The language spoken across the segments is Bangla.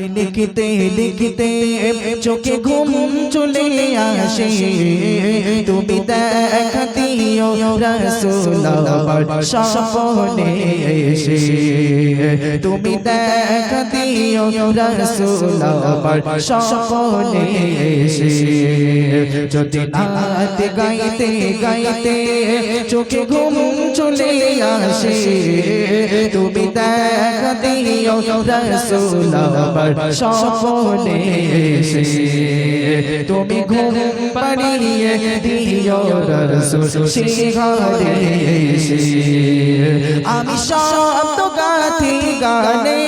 লিখতে লিখতে চোখে ঘুম চলে আসে তুমি দেখা দিও রাসূল আমার স্বপ্নে এসে তুমি দেখা দিও রাসূল আমার স্বপ্নে এসে যদি নাত গাইতে গাইতে চোখে ঘুম চলে আসে তুমি দেখা দিও রাসূল আমার স্বপ্নে এসে তুমি ঘুম পাড়িয়ে দিও রাসূল শিখারে এসে আমি শব্দ গাথি গানে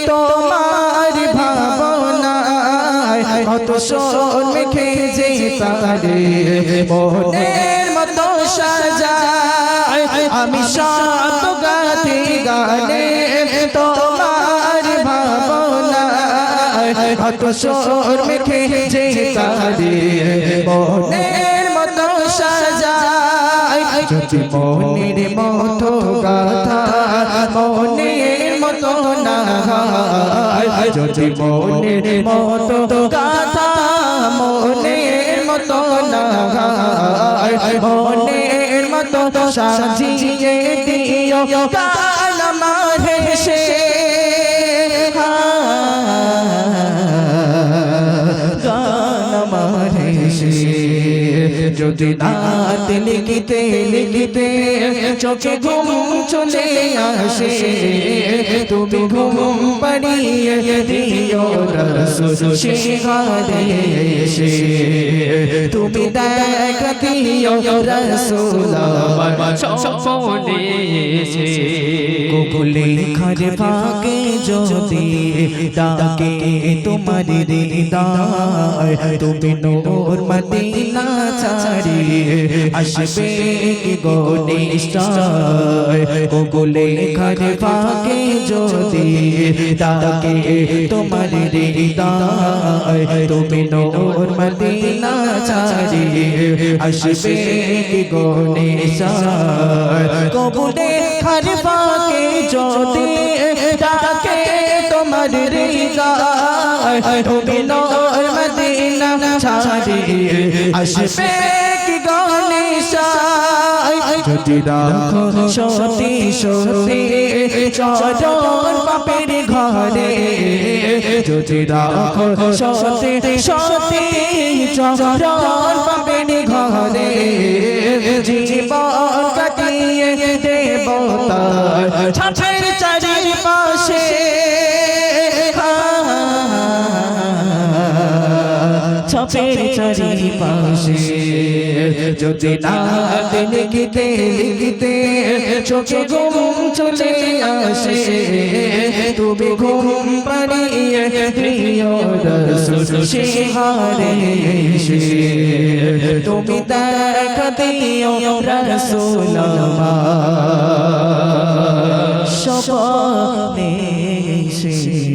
তোমার ভাবনায় কত সোর মেখে যে তারে মনের মতো সাজায় আমি শব্দ গাথি গানে তোমার ভাবনায় কত সোর মেখে যে তারে মনের মতো সাজায় যদি মনের মতো গাথা মনের মতো না হয় যদি মনের মতো গাথা মনের মতো না হয় মনের মতো সাজিয়ে দিও গান আমার হেসে গান আমার হেসে যদি নাত লিখতে লিখতে চোখে ঘুম চলে আসে তুমি ঘুম পাড়িয়ে দিও রাসূল শিখারে এসে তুমি দেখা দিও রাসূল আমার স্বপ্নে এসে কোকুলে খারে ফাঁকে যদি ডাকে তোমার হৃদয় তুমি নূর মদিনা ছাড়িয়ে আসবে গো নিশ্চয় কোকুলে খারে ফাঁকে যদি ডাকে তোমার হৃদয় তুমি নূর মদিনা ছাড়িয়ে আসবে গো নিশ্চয় কোকুলে খারে ফাঁকে যদি ডাকে তোমার হৃদয় তুমি নূর মদিনা ছাড়িয়ে আসবে গো নিশ্চয় যদি রাখো সতী সতী চরণ পাপের ঘরে যদি রাখো সতী সতী চরণ পাপের ঘরে জীবন কাটিয়ে দেব তার ছাছের চারিপাশে ছাপের চারিপাশে যদি নাত লিখতে লিখতে চোখে ঘুম চলে আসে তুমি ঘুম পাড়িয়ে দিও রাসূল শিখারে এসে তুমি দেখা দিও রাসূল আমার স্বপ্নে এসে